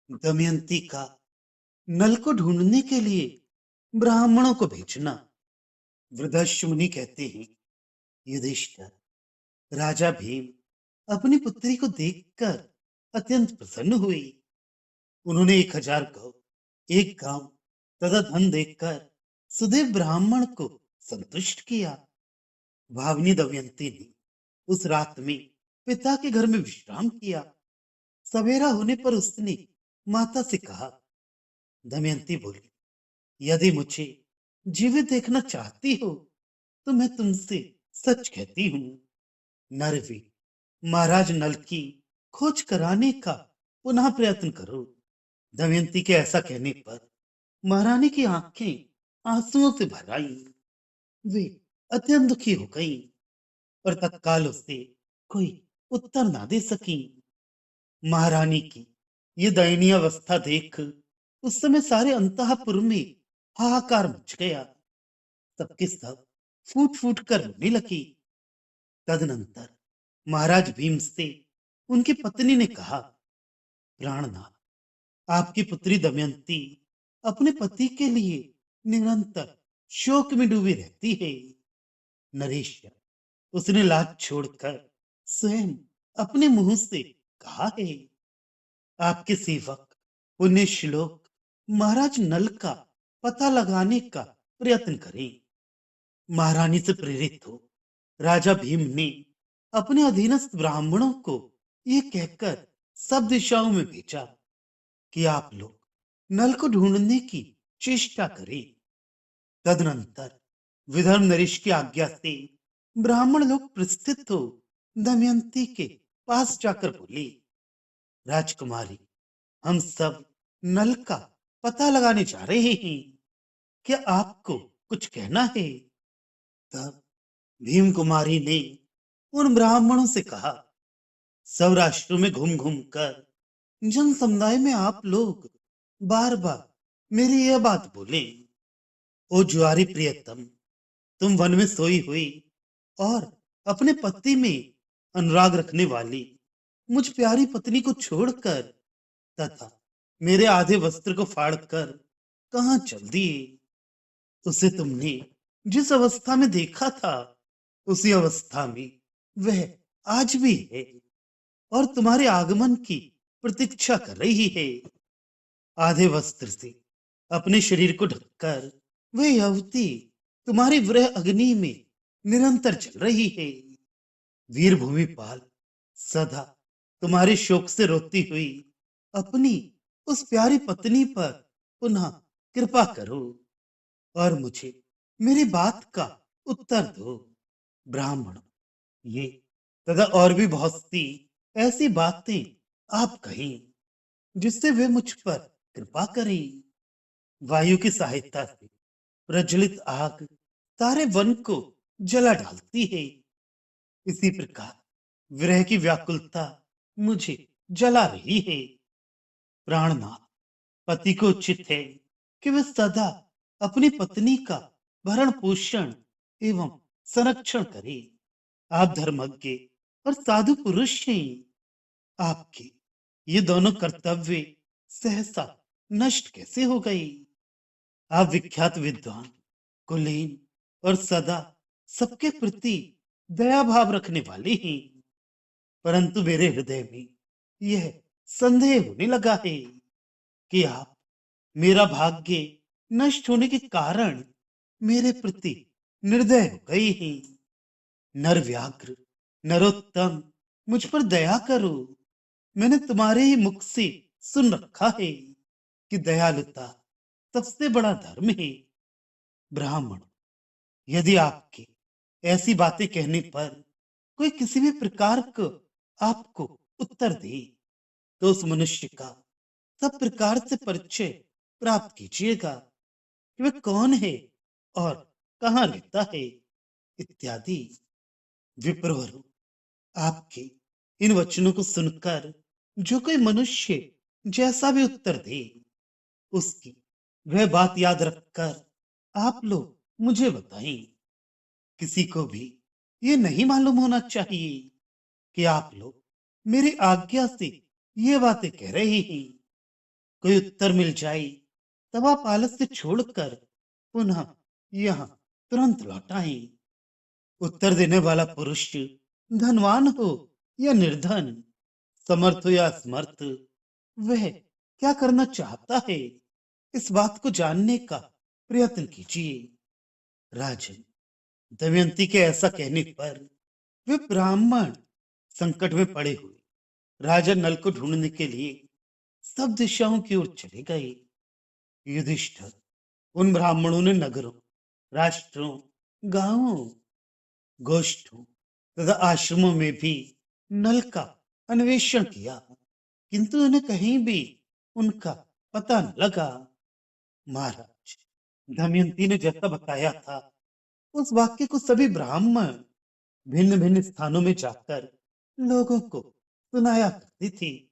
दमयंती का नल को ढूंढने के लिए ब्राह्मणों को भेजना। वृद्धाश्विनी कहते हैं, युधिष्ठिर, राजा भीम अपनी पुत्री को देखकर अत्यंत प्रसन्न हुए। उन्होंने 1000 गौ, एक गांव तथा धन देकर सुदेव ब्राह्मण को संतुष्ट किया। भावनी दमयंती ने उस रात में पिता के घर में विश्राम किया। सवेरा होने पर उसने माता से कहा। दमयंती बोली, यदि मुझे जीवित देखना चाहती हो तो मैं तुमसे सच कहती हूँ। नरवी, महाराज नल की खोज कराने का पुनः प्रयत्न करो। दमयंती के ऐसा कहने पर महारानी की आंखें आंसुओं से भर आईं। वे अत्यंत दुखी हो गईं और तत्काल उसे कोई उत्तर ना दे सकी। महारानी की ये दयनीय अवस्था देख उस समय सारे अंतःपुर में हाहाकार मच गया। सबके सब फूट फूट कर रोने लगी। तदनंतर महाराज भीम से उनकी पत्नी ने कहा, प्राणनाथ, आपकी पुत्री दमयंती अपने पति के लिए निरंतर शोक में डूबी रहती है। नरेश, उसने लाज छोड़कर स्वयं अपने मुंह से कहा है, आपके सेवक पुण्य श्लोक महाराज नल का पता लगाने का प्रयत्न करें। महारानी से प्रेरित हो राजा भीम ने अपने अधीनस्थ ब्राह्मणों को ये कहकर सब दिशाओं में भेजा कि आप लोग नल को ढूंढने की चेष्टा करें। तदनंतर विधर्म नरेश की आज्ञा से ब्राह्मण लोग प्रस्थित हो दमयंती के पास जाकर बोले, राजकुमारी, हम सब नल का पता लगाने जा रहे हैं, क्या आपको कुछ कहना है? तब भीम कुमारी ने उन ब्राह्मणों से कहा, सौराष्ट्र में घूम घूम कर जन समुदाय में आप लोग बार बार मेरी यह बात बोले, ओ जुआरी प्रियतम, तुम वन में सोई हुई और अपने पति में अनुराग रखने वाली मुझ प्यारी पत्नी को छोड़कर तथा मेरे आधे वस्त्र को फाड़कर कहां चल दिए? उसे तुमने जिस अवस्था में देखा था उसी अवस्था में वह आज भी है और तुम्हारे आगमन की प्रतीक्षा कर रही है। आधे वस्त्र से अपने शरीर को ढककर वह युवती तुम्हारी वृह अग्नि में निरंतर चल रही है। वीर भूमिपाल, सदा तुम्हारे शोक से रोती हुई अपनी उस प्यारी पत्नी पर पुनः कृपा करो और मुझे मेरी बात का उत्तर दो। ब्राह्मण, ये तथा और भी बहुत सी ऐसी बातें आप कहें जिससे वे मुझ पर कृपा करें। वायु की सहायता से प्रज्वलित आग सारे वन को जला डालती है। इसी प्रकार विरह की व्याकुलता मुझे जला रही है। प्राणनाथ, पति को उचित है कि वह सदा अपनी पत्नी का भरण पोषण एवं संरक्षण करे। आप धर्मज्ञ और साधु पुरुष हैं। आपके ये दोनों कर्तव्य सहसा नष्ट कैसे हो गई? आप विख्यात विद्वान, कुलीन और सदा सबके प्रति दया भाव रखने वाले हैं, परंतु मेरे हृदय में यह संदेह होने लगा है कि आप मेरा भाग्य नष्ट होने के कारण मेरे प्रति निर्दय हो गई हैं। नर व्याघ्र, नरोत्तम, मुझ पर दया करो। मैंने तुम्हारे ही मुख से सुन रखा है कि दयालुता सबसे बड़ा धर्म है। ब्राह्मण, यदि आपके ऐसी बातें कहने पर कोई किसी भी प्रकार का आपको उत्तर दे तो उस मनुष्य का सब प्रकार से परिचय प्राप्त कीजिएगा कि वह कौन है और कहाँ रहता है इत्यादि। विप्रवरु, आपके इन वचनों को सुनकर जो कोई मनुष्य जैसा भी उत्तर दे उसकी वह बात याद रखकर आप लोग मुझे बताएं। किसी को भी ये नहीं मालूम होना चाहिए कि आप लोग मेरी आज्ञा से ये बातें कह रहे हैं। कोई उत्तर मिल जाए तब आप आलस्य छोड़कर पुनः यहाँ तुरंत लौट आए। उत्तर देने वाला पुरुष धनवान हो या निर्धन, समर्थ हो या असमर्थ, वह क्या करना चाहता है, इस बात को जानने का प्रयत्न कीजिए। राजन, दमयंती के ऐसा कहने पर वे ब्राह्मण संकट में पड़े हुए राजा नल को ढूंढने के लिए सब दिशाओं की ओर चले गए। युधिष्ठिर, उन ब्राह्मणों ने नगरों, राष्ट्रों, गांवों, गोष्ठों तथा आश्रमों में भी नल का अन्वेषण किया, किंतु उन्हें कहीं भी उनका पता न लगा। महाराज, दमयंती ने जैसा बताया था उस वाक्य को सभी ब्राह्मण भिन्न भिन्न स्थानों में जाकर लोगों को सुनाया करती थी।